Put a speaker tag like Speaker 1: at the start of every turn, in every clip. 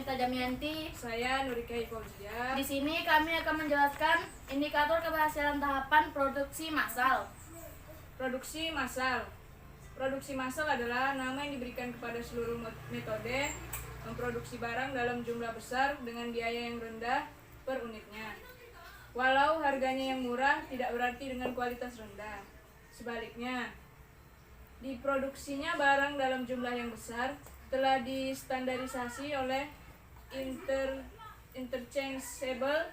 Speaker 1: Mita Jamianti.
Speaker 2: Saya Nurika Fauzia.
Speaker 1: Di sini kami akan menjelaskan indikator keberhasilan tahapan produksi massal.
Speaker 2: Produksi massal. Produksi massal adalah nama yang diberikan kepada seluruh metode memproduksi barang dalam jumlah besar dengan biaya yang rendah per unitnya. Walau harganya yang murah, tidak berarti dengan kualitas rendah. Sebaliknya, diproduksinya barang dalam jumlah yang besar telah distandarisasi oleh interchangeable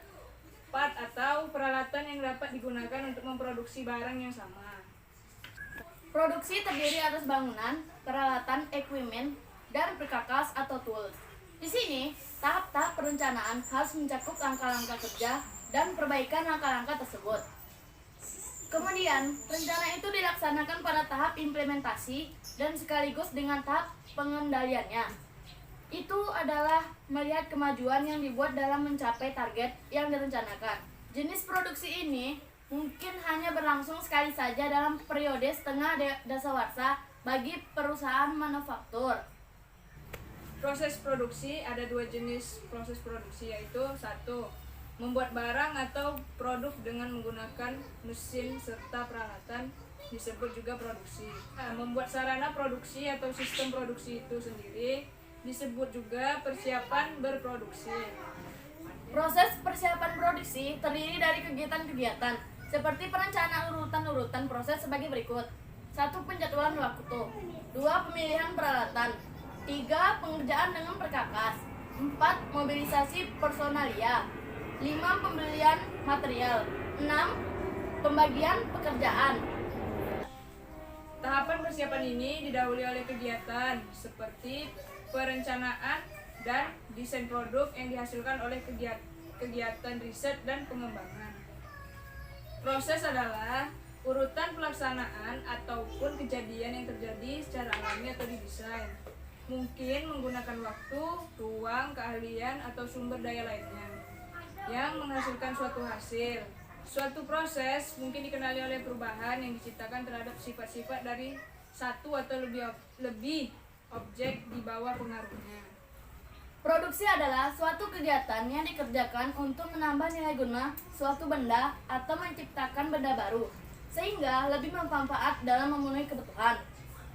Speaker 2: part atau peralatan yang dapat digunakan untuk memproduksi barang yang sama.
Speaker 1: Produksi terdiri atas bangunan, peralatan, equipment, dan perkakas atau tools. Di sini, tahap-tahap perencanaan harus mencakup langkah-langkah kerja dan perbaikan langkah-langkah tersebut. Kemudian, rencana itu dilaksanakan pada tahap implementasi dan sekaligus dengan tahap pengendaliannya. Itu adalah melihat kemajuan yang dibuat dalam mencapai target yang direncanakan. Jenis produksi ini mungkin hanya berlangsung sekali saja dalam periode setengah dasawarsa bagi perusahaan manufaktur.
Speaker 2: Proses produksi, ada dua jenis proses produksi, yaitu satu, membuat barang atau produk dengan menggunakan mesin serta peralatan disebut juga produksi. Membuat sarana produksi atau sistem produksi itu sendiri disebut juga persiapan berproduksi.
Speaker 1: Proses persiapan produksi terdiri dari kegiatan-kegiatan seperti perencanaan urutan-urutan proses sebagai berikut. 1. Penjadwalan waktu. 2. Pemilihan peralatan. 3. Pengerjaan dengan perkakas. 4. Mobilisasi personalia. 5. Pembelian material. 6. Pembagian pekerjaan.
Speaker 2: Tahapan persiapan ini didahului oleh kegiatan seperti perencanaan dan desain produk yang dihasilkan oleh kegiatan riset dan pengembangan. Proses adalah urutan pelaksanaan ataupun kejadian yang terjadi secara alami atau didesain. Mungkin menggunakan waktu, ruang, keahlian, atau sumber daya lainnya yang menghasilkan suatu hasil. Suatu proses mungkin dikenali oleh perubahan yang diciptakan terhadap sifat-sifat dari satu atau lebih objek di bawah pengaruhnya.
Speaker 1: Produksi adalah suatu kegiatan yang dikerjakan untuk menambah nilai guna suatu benda atau menciptakan benda baru, sehingga lebih bermanfaat dalam memenuhi kebutuhan.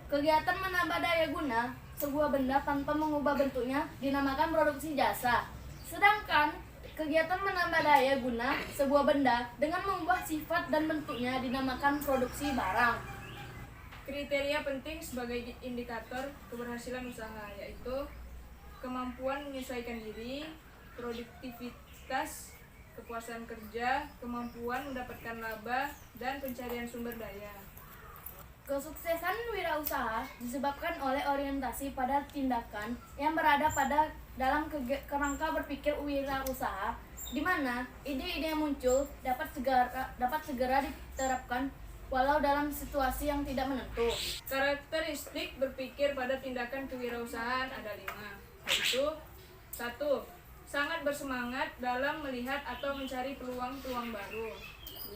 Speaker 1: Kegiatan menambah daya guna sebuah benda tanpa mengubah bentuknya dinamakan produksi jasa. Sedangkan kegiatan menambah daya guna sebuah benda dengan mengubah sifat dan bentuknya dinamakan produksi barang.
Speaker 2: Kriteria penting sebagai indikator keberhasilan usaha yaitu kemampuan menyesuaikan diri, produktivitas, kepuasan kerja, kemampuan mendapatkan laba, dan pencarian sumber daya.
Speaker 1: Kesuksesan wirausaha disebabkan oleh orientasi pada tindakan yang berada pada dalam kerangka berpikir wirausaha, di mana ide-ide yang muncul dapat segera diterapkan walau dalam situasi yang tidak menentu.
Speaker 2: Karakteristik berpikir pada tindakan kewirausahaan ada 5, yaitu 1. Sangat bersemangat dalam melihat atau mencari peluang-peluang baru.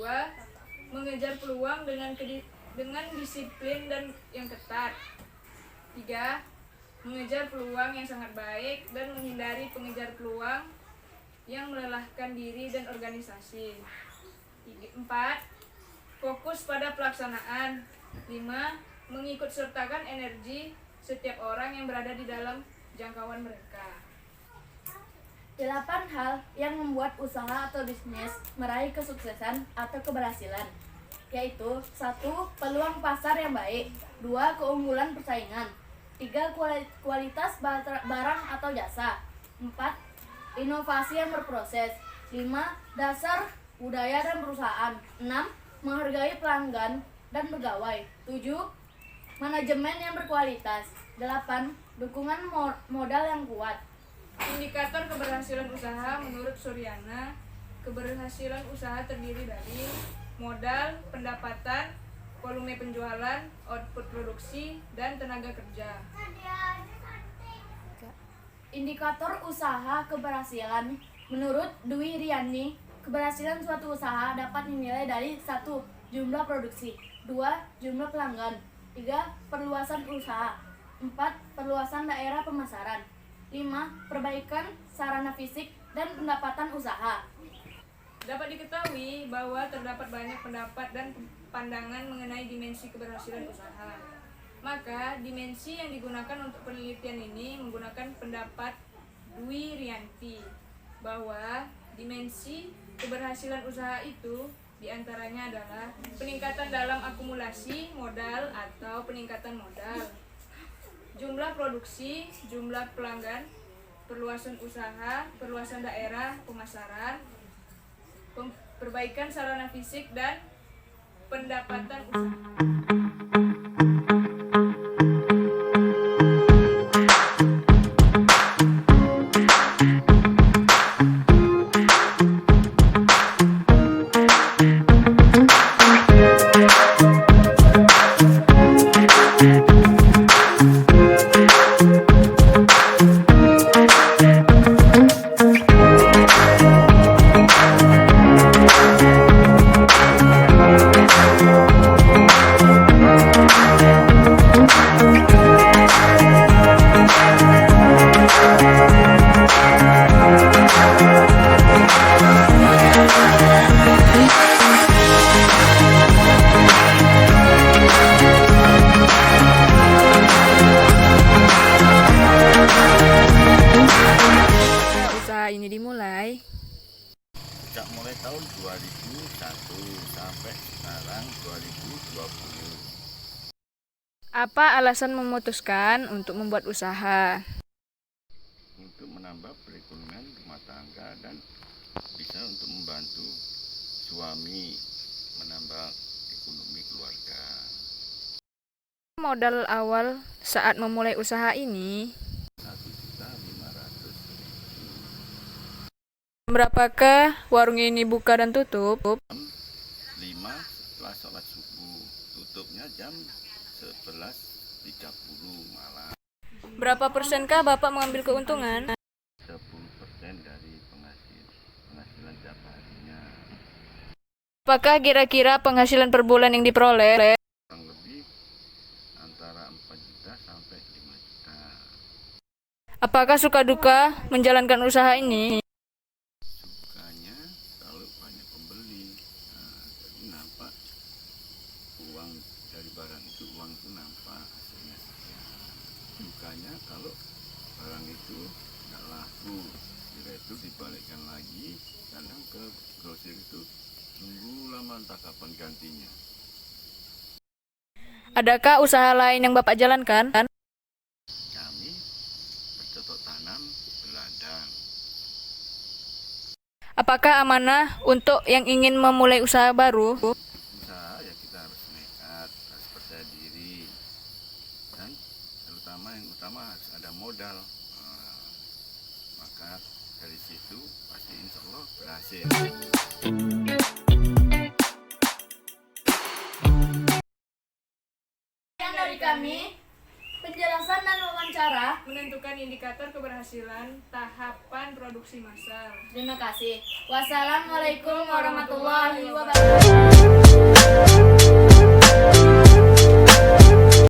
Speaker 2: 2. Mengejar peluang dengan disiplin dan yang ketat. 3. Mengejar peluang yang sangat baik dan menghindari pengejar peluang yang melelahkan diri dan organisasi. 4. Fokus pada pelaksanaan. 5. Mengikut sertakan energi setiap orang yang berada di dalam jangkauan mereka.
Speaker 1: 8 hal yang membuat usaha atau bisnis meraih kesuksesan atau keberhasilan, yaitu 1. Peluang pasar yang baik. 2. Keunggulan persaingan. 3. Kualitas barang atau jasa. 4. Inovasi yang berproses. 5. Dasar budaya dan perusahaan. 6. Menghargai pelanggan dan pegawai. 7. Manajemen yang berkualitas. 8. Dukungan modal yang kuat.
Speaker 2: Indikator keberhasilan usaha menurut Suryana, keberhasilan usaha terdiri dari modal, pendapatan, volume penjualan, output produksi, dan tenaga kerja.
Speaker 1: Indikator usaha keberhasilan menurut Dwi Riani, keberhasilan suatu usaha dapat dinilai dari 1. Jumlah produksi. 2. Jumlah pelanggan. 3. Perluasan usaha. 4. Perluasan daerah pemasaran. 5. Perbaikan sarana fisik dan pendapatan usaha.
Speaker 2: Dapat diketahui bahwa terdapat banyak pendapat dan pandangan mengenai dimensi keberhasilan usaha. Maka, dimensi yang digunakan untuk penelitian ini menggunakan pendapat Dwi Rianti bahwa dimensi keberhasilan usaha itu diantaranya adalah peningkatan dalam akumulasi modal atau peningkatan modal, jumlah produksi, jumlah pelanggan, perluasan usaha, perluasan daerah pemasaran, perbaikan sarana fisik, dan pendapatan usaha. Usaha ini dimulai
Speaker 3: Sejak mulai tahun 2001 sampai sekarang 2020.
Speaker 2: Apa alasan memutuskan untuk membuat usaha?
Speaker 3: Untuk menambah perekonomian rumah tangga dan bisa untuk membantu suami menambah ekonomi keluarga.
Speaker 2: Modal awal saat memulai usaha ini
Speaker 3: 1.500.000.
Speaker 2: berapakah warung ini buka dan tutup?
Speaker 3: 5 setelah sholat subuh, tutupnya jam 11.30 malam.
Speaker 2: Berapa persenkah Bapak mengambil keuntungan?
Speaker 3: 10% dari penghasilan tiap harinya.
Speaker 2: Apakah kira-kira penghasilan per bulan yang diperoleh?
Speaker 3: Kurang lebih antara 4 juta sampai 5 juta.
Speaker 2: Apakah suka duka menjalankan usaha ini?
Speaker 3: Sukanya kalau banyak pembeli, jadi nampak uang dari barang itu, uang itu nampak hasilnya sekian. Dukanya kalau barang itu nggak laku, kira itu dibalikkan lagi, kadang ke grosir itu tunggu lama entah kapan gantinya.
Speaker 2: Adakah usaha lain yang Bapak jalankan?
Speaker 3: Kami bercocok tanam beladang.
Speaker 2: Apakah amanah untuk yang ingin memulai usaha baru?
Speaker 3: Usaha ya kita harus nekat, harus percaya diri, dan terutama yang utama harus ada modal. Maka dari situ pasti insya Allah berhasil.
Speaker 1: Yang dari kami, penjelasan dan wawancara.
Speaker 2: Menentukan indikator keberhasilan tahapan produksi massal.
Speaker 1: Terima kasih. Wassalamualaikum warahmatullahi wabarakatuh.